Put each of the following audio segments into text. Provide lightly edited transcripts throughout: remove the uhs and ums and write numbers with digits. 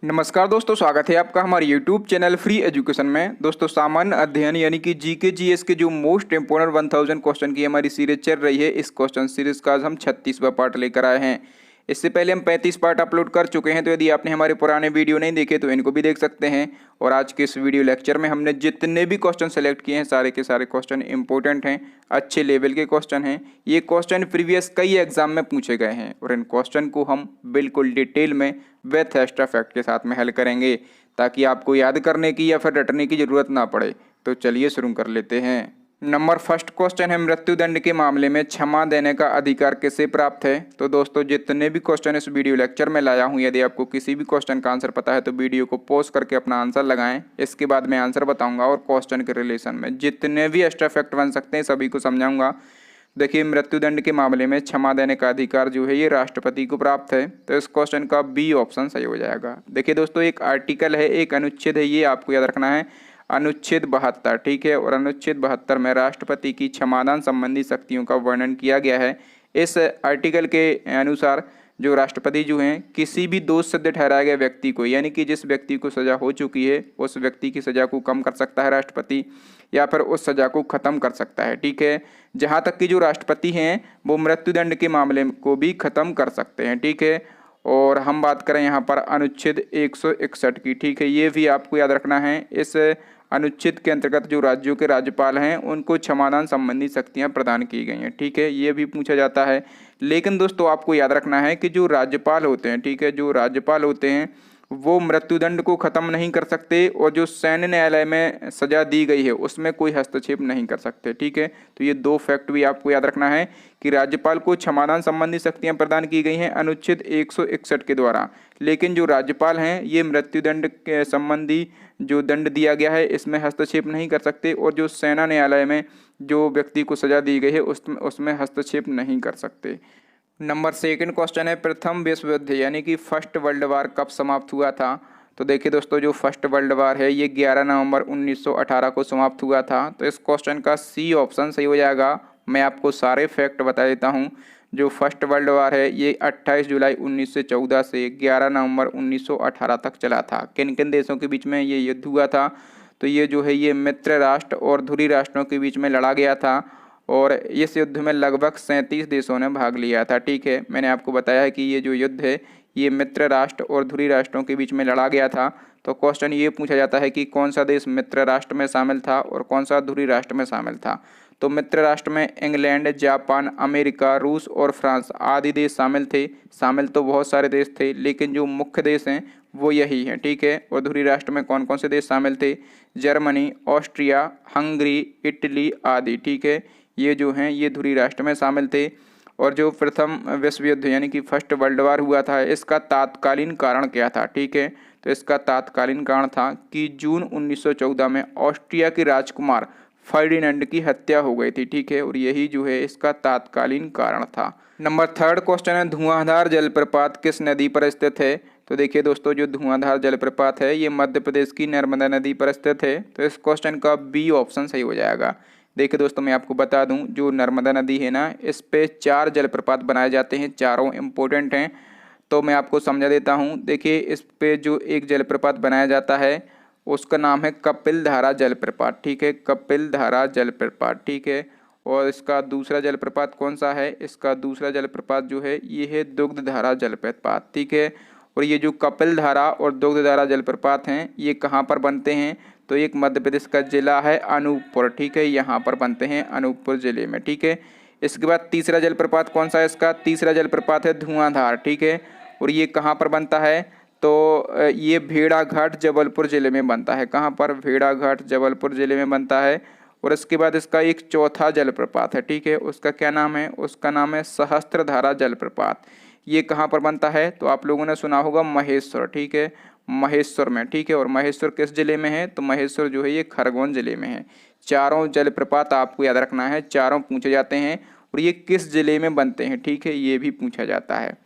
नमस्कार दोस्तों, स्वागत है आपका हमारे YouTube चैनल फ्री एजुकेशन में। दोस्तों, सामान्य अध्ययन यानी कि जीके जीएस के जो मोस्ट इंपोर्टेंट 1000 क्वेश्चन की हमारी सीरीज चल रही है, इस क्वेश्चन सीरीज का आज हम 36वां पार्ट लेकर आए हैं। इससे पहले हम 35 पार्ट अपलोड कर चुके हैं, तो यदि आपने हमारे पुराने वीडियो नहीं देखे तो इनको भी देख सकते हैं। और आज के इस वीडियो लेक्चर में हमने जितने भी क्वेश्चन सेलेक्ट किए हैं, सारे के सारे क्वेश्चन इंपॉर्टेंट हैं, अच्छे लेवल के क्वेश्चन हैं। ये क्वेश्चन प्रीवियस कई एग्जाम में पूछे गए हैं और इन क्वेश्चन को हम बिल्कुल डिटेल में विथ एक्स्ट्रा फैक्ट के साथ में हल करेंगे, ताकि आपको याद करने की या फिर रटने की जरूरत ना पड़े। तो चलिए शुरू कर लेते हैं। नंबर फर्स्ट क्वेश्चन है, मृत्युदंड के मामले में क्षमा देने का अधिकार किसे प्राप्त है। तो दोस्तों, जितने भी क्वेश्चन इस वीडियो लेक्चर में लाया हूं, यदि आपको किसी भी क्वेश्चन का आंसर पता है तो वीडियो को पॉज करके अपना आंसर लगाएं। इसके बाद मैं आंसर बताऊंगा और क्वेश्चन के रिलेशन में जितने भी एक्स्ट्रा फैक्ट बन सकते हैं सभी को समझाऊंगा। देखिए, मृत्युदंड के मामले में क्षमा देने का अधिकार जो है ये राष्ट्रपति को प्राप्त है, तो इस क्वेश्चन का बी ऑप्शन सही हो जाएगा। देखिए दोस्तों, एक आर्टिकल है, एक अनुच्छेद है, ये आपको याद रखना है, अनुच्छेद 72, ठीक है। और अनुच्छेद 72 में राष्ट्रपति की क्षमादान संबंधी शक्तियों का वर्णन किया गया है। इस आर्टिकल के अनुसार जो राष्ट्रपति जो हैं, किसी भी दोष सिद्ध ठहराए गए व्यक्ति को, यानी कि जिस व्यक्ति को सजा हो चुकी है, उस व्यक्ति की सजा को कम कर सकता है राष्ट्रपति, या फिर उस सजा को खत्म कर सकता है, ठीक है। जहाँ तक कि जो राष्ट्रपति हैं वो मृत्युदंड के मामले को भी खत्म कर सकते हैं, ठीक है। और हम बात करें यहाँ पर अनुच्छेद 161 की, ठीक है, ये भी आपको याद रखना है। इस अनुच्छेद के अंतर्गत जो राज्यों के राज्यपाल हैं उनको क्षमादान संबंधी शक्तियां प्रदान की गई हैं, ठीक है, ये भी पूछा जाता है। लेकिन दोस्तों, आपको याद रखना है कि जो राज्यपाल होते हैं, ठीक है, जो राज्यपाल होते हैं वो मृत्युदंड को खत्म नहीं कर सकते, और जो सैन्य न्यायालय में सजा दी गई है उसमें कोई हस्तक्षेप नहीं कर सकते, ठीक है। तो ये दो फैक्ट भी आपको याद रखना है कि राज्यपाल को क्षमादान संबंधी शक्तियां प्रदान की गई हैं अनुच्छेद 161 के द्वारा, लेकिन जो राज्यपाल हैं ये मृत्युदंड के संबंधी जो दंड दिया गया है इसमें हस्तक्षेप नहीं कर सकते, और जो सेना न्यायालय में जो व्यक्ति को सजा दी गई है उसमें हस्तक्षेप नहीं कर सकते। नंबर सेकंड क्वेश्चन है, प्रथम विश्व युद्ध यानी कि फर्स्ट वर्ल्ड वार कब समाप्त हुआ था। तो देखिए दोस्तों, जो फर्स्ट वर्ल्ड वार है ये 11 नवंबर 1918 को समाप्त हुआ था, तो इस क्वेश्चन का सी ऑप्शन सही हो जाएगा। मैं आपको सारे फैक्ट बता देता हूँ। जो फर्स्ट वर्ल्ड वार है ये 28 जुलाई 1914 से 11 नवंबर 1918 तक चला था। किन किन देशों के बीच में ये युद्ध हुआ था, तो ये जो है ये मित्र राष्ट्र और धुरी राष्ट्रों के बीच में लड़ा गया था, और इस युद्ध में लगभग 37 देशों ने भाग लिया था, ठीक है। मैंने आपको बताया है कि ये जो युद्ध है ये मित्र राष्ट्र और धुरी राष्ट्रों के बीच में लड़ा गया था। तो क्वेश्चन ये पूछा जाता है कि कौन सा देश मित्र राष्ट्र में शामिल था और कौन सा धुरी राष्ट्र में शामिल था। तो मित्र राष्ट्र में इंग्लैंड, जापान, अमेरिका, रूस और फ्रांस आदि देश शामिल थे। शामिल तो बहुत सारे देश थे, लेकिन जो मुख्य देश हैं वो यही हैं, ठीक है। और धुरी राष्ट्र में कौन कौन से देश शामिल थे, जर्मनी, ऑस्ट्रिया, हंगरी, इटली आदि, ठीक है, ये जो हैं ये धुरी राष्ट्र में शामिल थे। और जो प्रथम विश्व युद्ध यानी कि फर्स्ट वर्ल्ड वार हुआ था, इसका तात्कालीन कारण क्या था, ठीक है। तो इसका तात्कालीन कारण था कि जून 1914 में ऑस्ट्रिया के राजकुमार फर्डिनेंड की हत्या हो गई थी, ठीक है, और यही जो है इसका तात्कालीन कारण था। नंबर थर्ड क्वेश्चन है, धुआंधार जलप्रपात किस नदी पर स्थित है। तो देखिए दोस्तों, जो धुआंधार जलप्रपात है ये मध्य प्रदेश की नर्मदा नदी पर स्थित है, तो इस क्वेश्चन का बी ऑप्शन सही हो जाएगा। देखिए दोस्तों, मैं आपको बता दूं, जो नर्मदा नदी है ना, इस पे 4 जलप्रपात बनाए जाते हैं, चारों इम्पोर्टेंट हैं। तो मैं आपको समझा देता हूं। देखिए, इस पे जो एक जलप्रपात बनाया जाता है उसका नाम है कपिल धारा जलप्रपात, ठीक है, कपिल धारा जलप्रपात, ठीक है। और इसका दूसरा जलप्रपात कौन सा है, इसका दूसरा जलप्रपात जो है ये है दुग्धधारा जलप्रपात, ठीक है। और ये जो कपिल धारा और दुग्धधारा जलप्रपात हैं ये कहाँ पर बनते हैं, तो एक मध्य प्रदेश का जिला है अनूपपुर, ठीक है, यहाँ पर बनते हैं अनूपपुर जिले में, ठीक है। इसके बाद तीसरा जलप्रपात कौन सा है, इसका तीसरा जलप्रपात है धुआंधार, ठीक है। और ये कहाँ पर बनता है, तो ये भेड़ाघाट जबलपुर जिले में बनता है। कहाँ पर, भेड़ाघाट जबलपुर जिले में बनता है। और इसके बाद इसका एक चौथा जलप्रपात है, ठीक है, उसका क्या नाम है, उसका नाम है सहस्त्रधारा जलप्रपात। ये कहाँ पर बनता है, तो आप लोगों ने सुना होगा महेश्वर, ठीक है, महेश्वर में, ठीक है। और महेश्वर किस जिले में है, तो महेश्वर जो है ये खरगोन जिले में है। चारों जलप्रपात आपको याद रखना है, चारों पूछे जाते हैं, और ये किस जिले में बनते हैं, ठीक है, ये भी पूछा जाता है।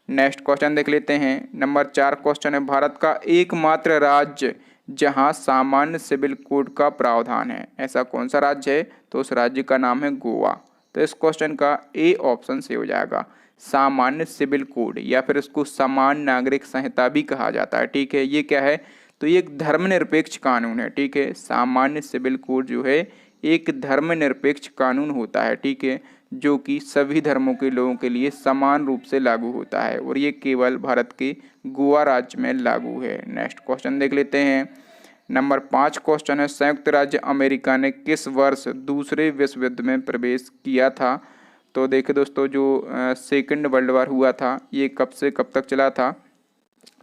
नेक्स्ट क्वेश्चन देख लेते हैं। नंबर 4 क्वेश्चन है, भारत का एकमात्र राज्य जहां सामान्य सिविल कोड का प्रावधान है, ऐसा कौन सा राज्य है, तो उस राज्य का नाम है गोवा। तो इस क्वेश्चन का ए ऑप्शन सही हो जाएगा। सामान्य सिविल कोड या फिर इसको समान नागरिक संहिता भी कहा जाता है। ठीक है, ये क्या है, तो ये एक धर्मनिरपेक्ष कानून है। ठीक है, सामान्य सिविल कोड जो है एक धर्मनिरपेक्ष कानून होता है। ठीक है, जो कि सभी धर्मों के लोगों के लिए समान रूप से लागू होता है और ये केवल भारत के गोवा राज्य में लागू है। नेक्स्ट क्वेश्चन देख लेते हैं। नंबर 5 क्वेश्चन है, संयुक्त राज्य अमेरिका ने किस वर्ष दूसरे विश्व युद्ध में प्रवेश किया था? तो देखिए दोस्तों, जो सेकंड वर्ल्ड वॉर हुआ था ये कब से कब तक चला था?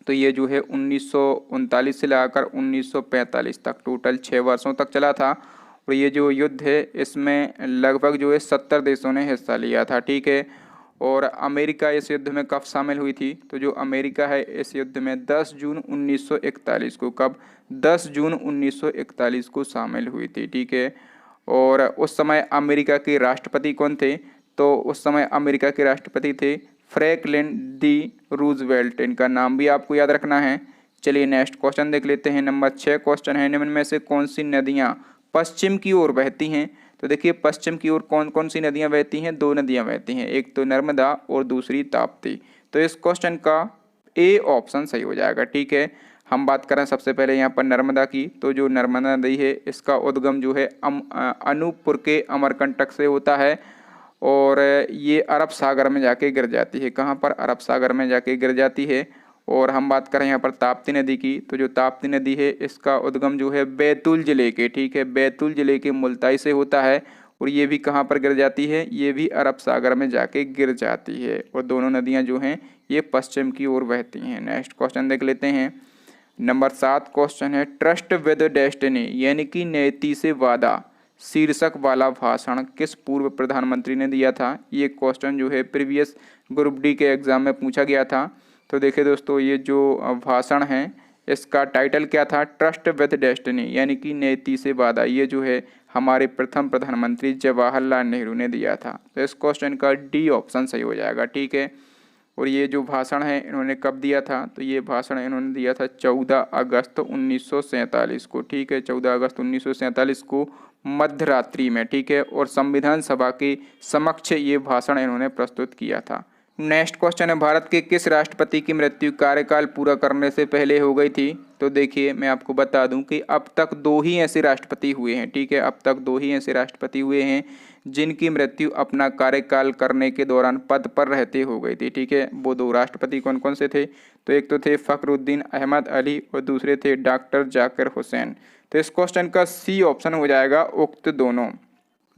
तो ये जो है 1939 से लगाकर 1945 तक, टोटल 6 वर्षों तक चला था। और ये जो युद्ध है इसमें लगभग जो है 70 देशों ने हिस्सा लिया था। ठीक है, और अमेरिका इस युद्ध में कब शामिल हुई थी? तो जो अमेरिका है इस युद्ध में 10 जून 1941 को, कब? 10 जून 1941 को शामिल हुई थी। ठीक है, और उस समय अमेरिका के राष्ट्रपति कौन थे? तो उस समय अमेरिका के राष्ट्रपति थे फ्रैंकलिन डी रूजवेल्ट। इनका नाम भी आपको याद रखना है। चलिए नेक्स्ट क्वेश्चन देख लेते हैं। नंबर 6 क्वेश्चन है, निम्न में से कौन सी नदियाँ पश्चिम की ओर बहती हैं? तो देखिए पश्चिम की ओर कौन कौन सी नदियाँ बहती हैं? 2 नदियाँ बहती हैं, एक तो नर्मदा और दूसरी ताप्ती। तो इस क्वेश्चन का ए ऑप्शन सही हो जाएगा। ठीक है, हम बात करें सबसे पहले यहाँ पर नर्मदा की। तो जो नर्मदा नदी है इसका उद्गम जो है अनूपपुर के अमरकंटक से होता है और ये अरब सागर में जाके गिर जाती है। कहाँ पर? अरब सागर में जाके गिर जाती है। और हम बात करें यहाँ पर ताप्ती नदी की, तो जो ताप्ती नदी है इसका उद्गम जो है बैतूल जिले के, ठीक है, बैतूल जिले के मुल्ताई से होता है और ये भी कहाँ पर गिर जाती है? ये भी अरब सागर में जाके गिर जाती है और दोनों नदियाँ जो हैं ये पश्चिम की ओर बहती हैं। नेक्स्ट क्वेश्चन देख लेते हैं। नंबर 7 क्वेश्चन है, ट्रस्ट विद डेस्टिनी यानी कि नियति से वादा शीर्षक वाला भाषण किस पूर्व प्रधानमंत्री ने दिया था? ये क्वेश्चन जो है प्रीवियस ग्रुप डी के एग्जाम में पूछा गया था। तो देखिए दोस्तों, ये जो भाषण है इसका टाइटल क्या था? ट्रस्ट विद डेस्टिनी यानी कि नियति से वादा। ये जो है हमारे प्रथम प्रधानमंत्री जवाहरलाल नेहरू ने दिया था। तो इस क्वेश्चन का डी ऑप्शन सही हो जाएगा। ठीक है, और ये जो भाषण है इन्होंने कब दिया था? तो ये भाषण इन्होंने दिया था 14 अगस्त 1947 को। ठीक है, 14 अगस्त 1947 को मध्यरात्रि में। ठीक है, और संविधान सभा के समक्ष ये भाषण इन्होंने प्रस्तुत किया था। नेक्स्ट क्वेश्चन है, भारत के किस राष्ट्रपति की मृत्यु कार्यकाल पूरा करने से पहले हो गई थी? तो देखिए मैं आपको बता दूं कि अब तक 2 ही ऐसे राष्ट्रपति हुए हैं। ठीक है, अब तक 2 ही ऐसे राष्ट्रपति हुए हैं जिनकी मृत्यु अपना कार्यकाल करने के दौरान पद पर रहते हो गई थी। ठीक है, वो 2 राष्ट्रपति कौन कौन से थे? तो एक तो थे फखरुद्दीन अहमद अली और दूसरे थे डॉक्टर जाकिर हुसैन। तो इस क्वेश्चन का सी ऑप्शन हो जाएगा उक्त दोनों।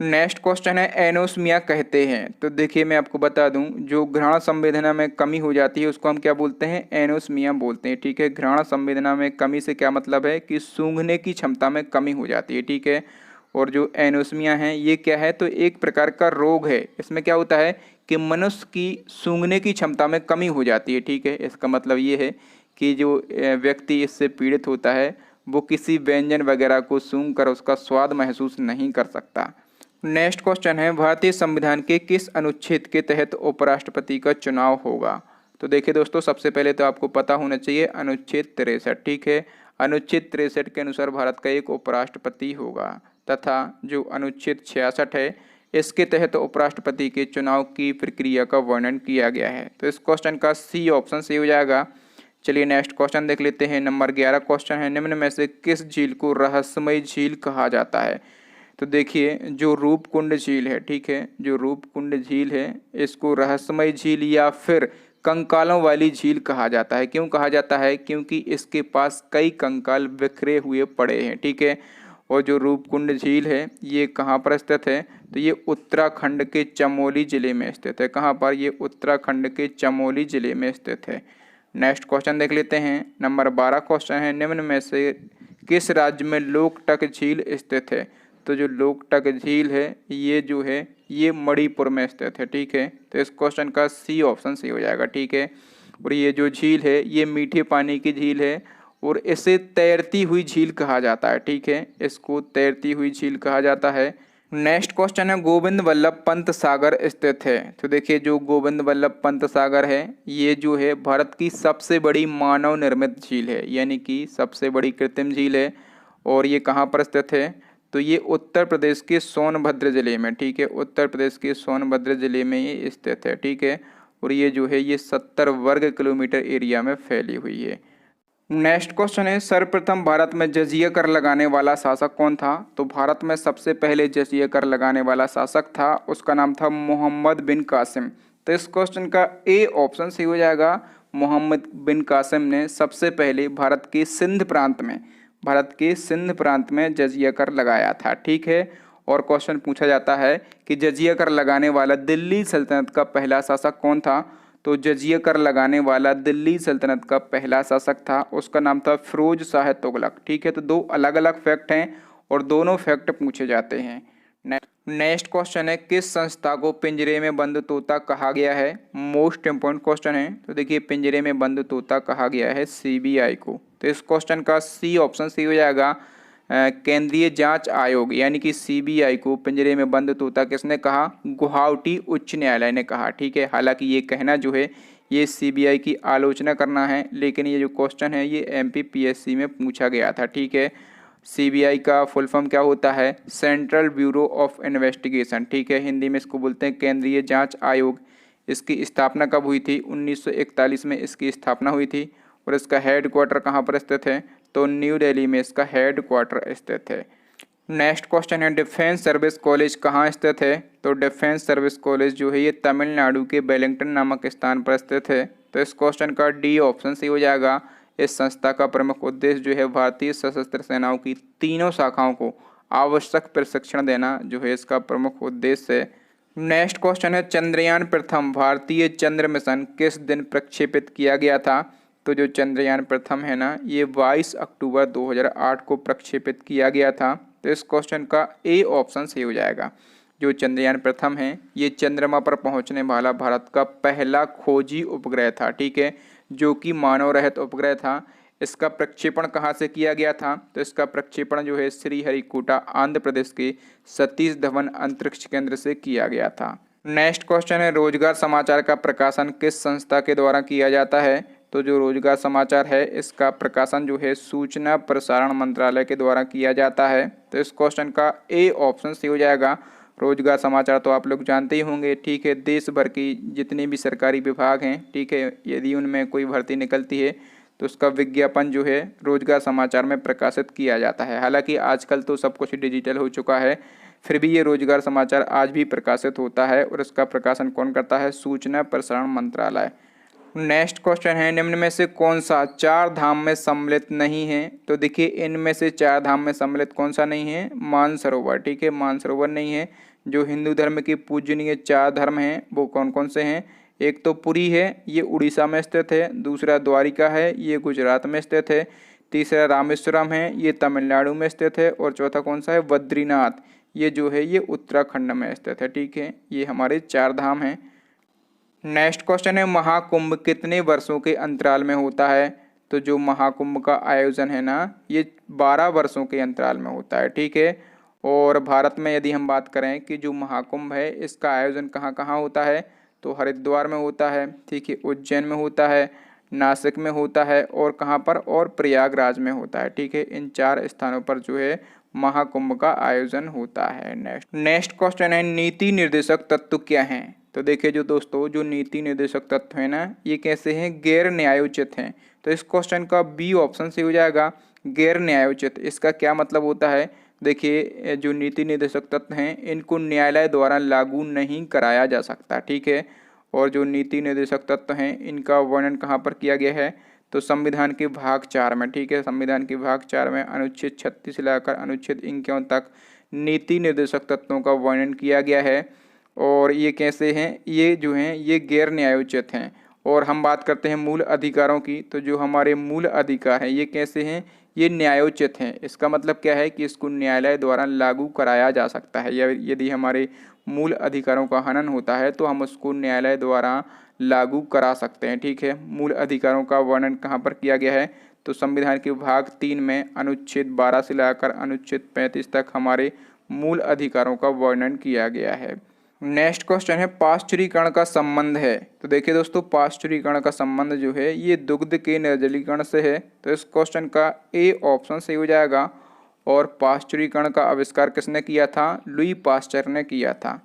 नेक्स्ट क्वेश्चन है, एनोस्मिया कहते हैं। तो देखिए मैं आपको बता दूं, जो घ्राण संवेदना में कमी हो जाती है उसको हम क्या बोलते हैं? एनोस्मिया बोलते हैं। ठीक है, घ्राण संवेदना में कमी से क्या मतलब है कि सूंघने की क्षमता में कमी हो जाती है। ठीक है, और जो एनोस्मिया है ये क्या है? तो एक प्रकार का रोग है। इसमें क्या होता है कि मनुष्य की सूंघने की क्षमता में कमी हो जाती है। ठीक है, इसका मतलब ये है कि जो व्यक्ति इससे पीड़ित होता है वो किसी व्यंजन वगैरह को सूंघ कर उसका स्वाद महसूस नहीं कर सकता। नेक्स्ट क्वेश्चन है, भारतीय संविधान के किस अनुच्छेद के तहत उपराष्ट्रपति का चुनाव होगा? तो देखिए दोस्तों, सबसे पहले तो आपको पता होना चाहिए अनुच्छेद 63। ठीक है, अनुच्छेद 63 के अनुसार भारत का एक उपराष्ट्रपति होगा तथा जो अनुच्छेद 66 है इसके तहत उपराष्ट्रपति के चुनाव की प्रक्रिया का वर्णन किया गया है। तो इस क्वेश्चन का सी ऑप्शन सही हो जाएगा। चलिए नेक्स्ट क्वेश्चन देख लेते हैं। नंबर 11 क्वेश्चन है, निम्न में से किस झील को रहस्यमय झील कहा जाता है? तो देखिए जो रूपकुंड झील है, ठीक है, जो रूपकुंड झील है इसको रहस्यमय झील या फिर कंकालों वाली झील कहा जाता है। क्यों कहा जाता है? क्योंकि इसके पास कई कंकाल बिखरे हुए पड़े हैं। ठीक है, और जो रूपकुंड झील है ये कहाँ पर स्थित है? तो ये उत्तराखंड के चमोली जिले में स्थित है। कहाँ पर? ये उत्तराखंड के चमोली जिले में स्थित है। नेक्स्ट क्वेश्चन देख लेते हैं। नंबर 12 क्वेश्चन है, निम्न में से किस राज्य में लोकटक झील स्थित है? तो जो लोकटक झील है ये जो है ये मणिपुर में स्थित है। ठीक है, तो इस क्वेश्चन का सी ऑप्शन सही हो जाएगा। ठीक है, और ये जो झील है ये मीठे पानी की झील है और इसे तैरती हुई झील कहा जाता है। ठीक है, इसको तैरती हुई झील कहा जाता है। नेक्स्ट क्वेश्चन है, गोविंद वल्लभ पंत सागर स्थित है। तो देखिए जो गोविंद वल्लभ पंत सागर है ये जो है भारत की सबसे बड़ी मानव निर्मित झील है, यानी कि सबसे बड़ी कृत्रिम झील है। और ये कहाँ पर स्थित है? तो ये उत्तर प्रदेश के सोनभद्र जिले में, ठीक है, उत्तर प्रदेश के सोनभद्र जिले में ये स्थित है। ठीक है, और ये जो है ये 70 वर्ग किलोमीटर एरिया में फैली हुई है। नेक्स्ट क्वेश्चन है, सर्वप्रथम भारत में जजिया कर लगाने वाला शासक कौन था? तो भारत में सबसे पहले जजिया कर लगाने वाला शासक था, उसका नाम था मोहम्मद बिन कासिम। तो इस क्वेश्चन का ए ऑप्शन सही हो जाएगा। मोहम्मद बिन कासिम ने सबसे पहले भारत के सिंध प्रांत में जजिया कर लगाया था। ठीक है। और क्वेश्चन पूछा जाता है कि जजिया कर लगाने वाला दिल्ली सल्तनत का पहला शासक कौन था? तो जजिया कर लगाने वाला दिल्ली सल्तनत का पहला शासक था, उसका नाम था फिरोज शाह तुगलक। ठीक है। तो दो अलग अलग फैक्ट हैं और दोनों फैक्ट पूछे जाते हैं। नेक्स्ट क्वेश्चन है, किस संस्था को पिंजरे में बंद तोता कहा गया है? मोस्ट इंपॉर्टेंट क्वेश्चन है। तो देखिए, पिंजरे में बंद तोता कहा गया है सीबीआई को। तो इस क्वेश्चन का सी ऑप्शन सही हो जाएगा। केंद्रीय जांच आयोग यानी कि सीबीआई को पिंजरे में बंद तोता किसने कहा? गुवाहाटी उच्च न्यायालय ने कहा। ठीक है। हालांकि ये कहना जो है ये सीबीआई की आलोचना करना है, लेकिन ये जो क्वेश्चन है ये एमपीपीएससी में पूछा गया था। ठीक है। सीबीआई का फुल फॉर्म क्या होता है? Central bureau of investigation. ठीक है। हिंदी में इसको बोलते हैं केंद्रीय जांच आयोग। इसकी स्थापना कब हुई थी? 1941 में इसकी स्थापना हुई थी। और इसका हेड क्वार्टर कहाँ पर स्थित है? तो न्यू दिल्ली में इसका हेड क्वार्टर स्थित है। नेक्स्ट क्वेश्चन है, डिफेंस सर्विस कॉलेज कहाँ स्थित है? तो डिफेंस सर्विस कॉलेज जो है ये तमिलनाडु के वेलिंगटन नामक स्थान पर स्थित है। तो इस क्वेश्चन का डी ऑप्शन सही हो जाएगा। इस संस्था का प्रमुख उद्देश्य जो है भारतीय सशस्त्र सेनाओं की तीनों शाखाओं को आवश्यक प्रशिक्षण देना जो है इसका प्रमुख उद्देश्य है। नेक्स्ट क्वेश्चन है, चंद्रयान प्रथम भारतीय चंद्र मिशन किस दिन प्रक्षेपित किया गया था? तो जो चंद्रयान प्रथम है ना, ये 22 अक्टूबर 2008 को प्रक्षेपित किया गया था। तो इस क्वेश्चन का ए ऑप्शन सही हो जाएगा। जो चंद्रयान प्रथम है ये चंद्रमा पर पहुंचने वाला भारत का पहला खोजी उपग्रह था। ठीक है। जो कि मानव रहित उपग्रह था। इसका प्रक्षेपण कहाँ से किया गया था? तो इसका प्रक्षेपण जो है श्रीहरिकोटा आंध्र प्रदेश के सतीश धवन अंतरिक्ष केंद्र से किया गया था। नेक्स्ट क्वेश्चन है, रोजगार समाचार का प्रकाशन किस संस्था के द्वारा किया जाता है? तो जो रोजगार समाचार है इसका प्रकाशन जो है सूचना प्रसारण मंत्रालय के द्वारा किया जाता है। तो इस क्वेश्चन का ए ऑप्शन सही हो जाएगा। रोजगार समाचार तो आप लोग जानते ही होंगे। ठीक है। देश भर की जितने भी सरकारी विभाग हैं, ठीक है, यदि उनमें कोई भर्ती निकलती है तो उसका विज्ञापन जो है रोजगार समाचार में प्रकाशित किया जाता है। हालांकि आजकल तो सब कुछ डिजिटल हो चुका है, फिर भी ये रोजगार समाचार आज भी प्रकाशित होता है और इसका प्रकाशन कौन करता है? सूचना प्रसारण मंत्रालय। नेक्स्ट क्वेश्चन है, निम्न में से कौन सा चार धाम में सम्मिलित नहीं है? तो देखिए, इनमें से चार धाम में सम्मिलित कौन सा नहीं है? मानसरोवर। ठीक है। मानसरोवर नहीं है। जो हिंदू धर्म के पूजनीय चार धर्म हैं वो कौन कौन से हैं? एक तो पुरी है, ये उड़ीसा में स्थित है। दूसरा द्वारिका है, ये गुजरात में स्थित है। तीसरा रामेश्वरम है, ये तमिलनाडु में स्थित है। और चौथा कौन सा है? बद्रीनाथ, ये जो है ये उत्तराखंड में स्थित है। ठीक है। ये हमारे चार धाम हैं। नेक्स्ट क्वेश्चन है, महाकुंभ कितने वर्षों के अंतराल में होता है? तो जो महाकुंभ का आयोजन है ना, ये 12 वर्षों के अंतराल में होता है। ठीक है। और भारत में यदि हम बात करें कि जो महाकुंभ है इसका आयोजन कहाँ कहाँ होता है? तो हरिद्वार में होता है। ठीक है। उज्जैन में होता है, नासिक में होता है, और कहाँ पर? और प्रयागराज में होता है। ठीक है। इन चार स्थानों पर जो है महाकुंभ का आयोजन होता है। नेक्स्ट क्वेश्चन है, नीति निर्देशक तत्व क्या हैं? तो देखिए जो दोस्तों, जो नीति निर्देशक तत्व है ना, ये कैसे हैं? गैर न्यायोचित हैं। तो इस क्वेश्चन का बी ऑप्शन से हो जाएगा। गैर न्यायोचित, इसका क्या मतलब होता है? देखिए, जो नीति निर्देशक तत्व हैं इनको न्यायालय द्वारा लागू नहीं कराया जा सकता। ठीक है। और जो नीति निर्देशक तत्व हैं इनका वर्णन कहाँ पर किया गया है? तो संविधान के भाग 4 में। ठीक है। संविधान के भाग 4 में अनुच्छेद 36 से लेकर अनुच्छेद 51 तक नीति निर्देशक तत्वों का वर्णन किया गया है। और ये कैसे हैं? ये जो हैं ये गैर न्यायोचित हैं। और हम बात करते हैं मूल अधिकारों की, तो जो हमारे मूल अधिकार हैं ये कैसे हैं? ये न्यायोचित हैं। इसका मतलब क्या है कि इसको न्यायालय द्वारा लागू कराया जा सकता है, या यदि हमारे मूल अधिकारों का हनन होता है तो हम उसको न्यायालय द्वारा लागू करा सकते हैं। ठीक है। मूल अधिकारों का वर्णन कहाँ पर किया गया है? तो संविधान के भाग 3 में अनुच्छेद 12 से लेकर अनुच्छेद 35 तक हमारे मूल अधिकारों का वर्णन किया गया है। नेक्स्ट क्वेश्चन है, पाश्चुरीकरण का संबंध है? तो देखिए दोस्तों, पाश्चुरीकरण का संबंध जो है ये दुग्ध के निर्जलीकरण से है। तो इस क्वेश्चन का ए ऑप्शन सही हो जाएगा। और पाश्चुरीकरण का आविष्कार किसने किया था? लुई पाश्चर ने किया था।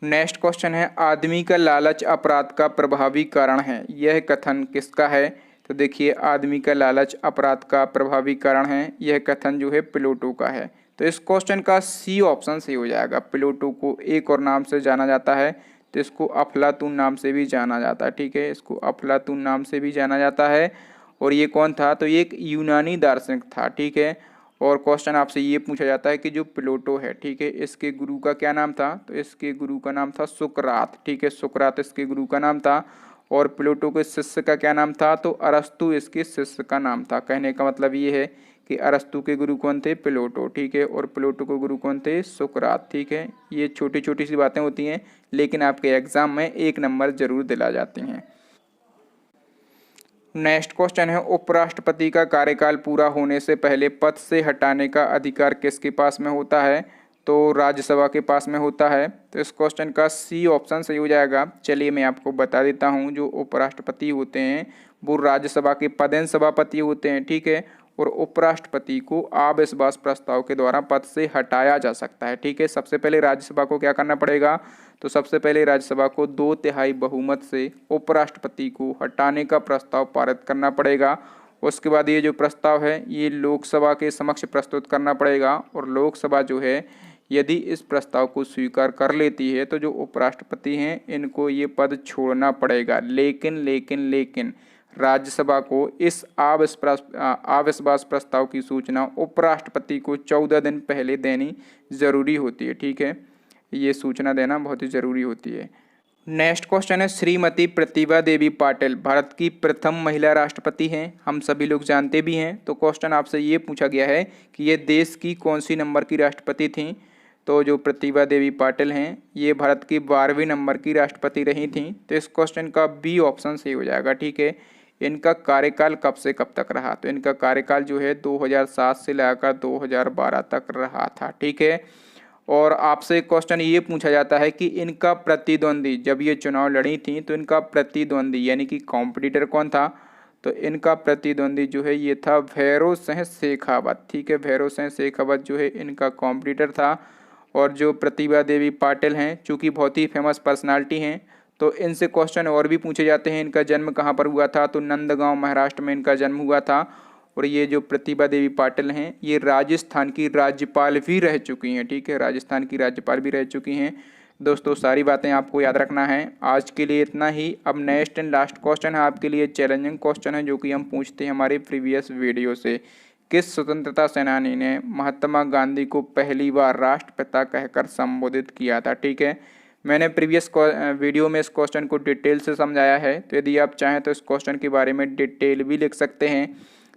नेक्स्ट क्वेश्चन है, आदमी का लालच अपराध का प्रभावी कारण है, यह कथन किसका है? तो देखिए, आदमी का लालच अपराध का प्रभावी कारण है, यह कथन जो है प्लेटो का है। तो इस क्वेश्चन का सी ऑप्शन सही हो जाएगा। प्लेटो को एक और नाम से जाना जाता है, तो इसको अफलातून नाम से भी जाना जाता है। ठीक है, इसको अफलातून नाम से भी जाना जाता है। और ये कौन था? तो ये एक यूनानी दार्शनिक था। ठीक है, और क्वेश्चन आपसे ये पूछा जाता है कि जो प्लेटो है, ठीक है, इसके गुरु का क्या नाम था? तो इसके गुरु का नाम था सुकरात। ठीक है, सुकरात इसके गुरु का नाम था। और प्लेटो के शिष्य का क्या नाम था? तो अरस्तु इसके शिष्य का नाम था। कहने का मतलब ये है कि अरस्तु के गुरु कौन थे? प्लेटो। ठीक है, और प्लेटो के गुरु कौन थे? सुकरात। ठीक है, ये छोटी छोटी सी बातें होती हैं, लेकिन आपके एग्जाम में 1 नंबर जरूर दिला जाती हैं। नेक्स्ट क्वेश्चन है, उपराष्ट्रपति का कार्यकाल पूरा होने से पहले पद से हटाने का अधिकार किसके पास में होता है? तो राज्यसभा के पास में होता है। तो इस क्वेश्चन का सी ऑप्शन सही हो जाएगा। चलिए मैं आपको बता देता हूँ, जो उपराष्ट्रपति होते हैं वो राज्यसभा के पदेन सभापति होते हैं। ठीक है, और उपराष्ट्रपति को अविश्वास प्रस्ताव के द्वारा पद से हटाया जा सकता है। ठीक है, सबसे पहले राज्यसभा को क्या करना पड़ेगा? तो सबसे पहले राज्यसभा को 2/3 बहुमत से उपराष्ट्रपति को हटाने का प्रस्ताव पारित करना पड़ेगा। उसके बाद ये जो प्रस्ताव है ये लोकसभा के समक्ष प्रस्तुत करना पड़ेगा, और लोकसभा जो है यदि इस प्रस्ताव को स्वीकार कर लेती है तो जो उपराष्ट्रपति हैं इनको ये पद छोड़ना पड़ेगा। लेकिन राज्यसभा को इस अविश्वास प्रस्ताव की सूचना उपराष्ट्रपति को 14 दिन पहले देनी जरूरी होती है। ठीक है, ये सूचना देना बहुत ही जरूरी होती है। नेक्स्ट क्वेश्चन है, श्रीमती प्रतिभा देवी पाटिल भारत की प्रथम महिला राष्ट्रपति हैं, हम सभी लोग जानते भी हैं। तो क्वेश्चन आपसे ये पूछा गया है कि ये देश की कौन सी नंबर की राष्ट्रपति थीं? तो जो प्रतिभा देवी पाटिल हैं ये भारत की 12वीं नंबर की राष्ट्रपति रही थीं। तो इस क्वेश्चन का बी ऑप्शन सही हो जाएगा। ठीक है, इनका कार्यकाल कब से कब तक रहा? तो इनका कार्यकाल जो है 2007 से लेकर 2012 तक रहा था। ठीक है, और आपसे क्वेश्चन ये पूछा जाता है कि इनका प्रतिद्वंदी, जब ये चुनाव लड़ी थी तो इनका प्रतिद्वंदी यानी कि कॉम्पिटिटर कौन था? तो इनका प्रतिद्वंदी जो है ये था भैरों सिंह शेखावत। ठीक है, भैरों सिंह शेखावत जो है इनका कॉम्पिटिटर था। और जो प्रतिभा देवी पाटिल हैं, चूँकि बहुत ही फेमस पर्सनालिटी हैं, तो इनसे क्वेश्चन और भी पूछे जाते हैं। इनका जन्म कहाँ पर हुआ था? तो नंदगांव महाराष्ट्र में इनका जन्म हुआ था। और ये जो प्रतिभा देवी पाटिल हैं ये राजस्थान की राज्यपाल भी रह चुकी हैं। ठीक है, राजस्थान की राज्यपाल भी रह चुकी हैं। दोस्तों सारी बातें आपको याद रखना है। आज के लिए इतना ही। अब नेक्स्ट एंड लास्ट क्वेश्चन है आपके लिए, चैलेंजिंग क्वेश्चन है जो कि हम पूछते हैं हमारे प्रीवियस वीडियो से। किस स्वतंत्रता सेनानी ने महात्मा गांधी को पहली बार राष्ट्रपिता कहकर संबोधित किया था? ठीक है, मैंने प्रीवियस वीडियो में इस क्वेश्चन को डिटेल से समझाया है, तो यदि आप चाहें तो इस क्वेश्चन के बारे में डिटेल भी लिख सकते हैं।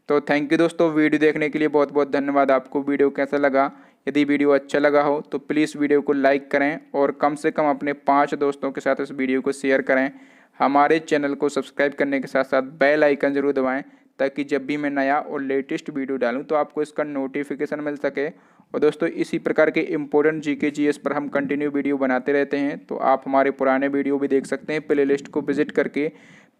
तो थैंक यू दोस्तों, वीडियो देखने के लिए बहुत बहुत धन्यवाद। आपको वीडियो कैसा लगा? यदि वीडियो अच्छा लगा हो तो प्लीज़ वीडियो को लाइक करें और कम से कम अपने 5 दोस्तों के साथ इस वीडियो को शेयर करें। हमारे चैनल को सब्सक्राइब करने के साथ साथ बेल आइकन जरूर दबाएं, ताकि जब भी मैं नया और लेटेस्ट वीडियो डालूं तो आपको इसका नोटिफिकेशन मिल सके। और दोस्तों इसी प्रकार के इंपॉर्टेंट जीके जीएस पर हम कंटिन्यू वीडियो बनाते रहते हैं, तो आप हमारे पुराने वीडियो भी देख सकते हैं प्लेलिस्ट को विजिट करके।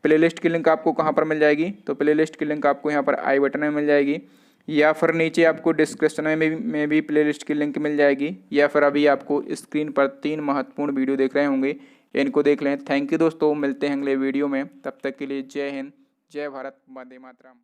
प्लेलिस्ट की लिंक आपको कहाँ पर मिल जाएगी? तो प्लेलिस्ट की लिंक आपको यहाँ पर आई बटन में मिल जाएगी, या फिर नीचे आपको डिस्क्रिप्शन में भी प्लेलिस्ट की लिंक मिल जाएगी, या फिर अभी आपको स्क्रीन पर 3 महत्वपूर्ण वीडियो देख रहे होंगे, इनको देख लें। थैंक यू दोस्तों, मिलते हैं अगले वीडियो में। तब तक के लिए जय हिंद, जय भारत, वंदे मातरम।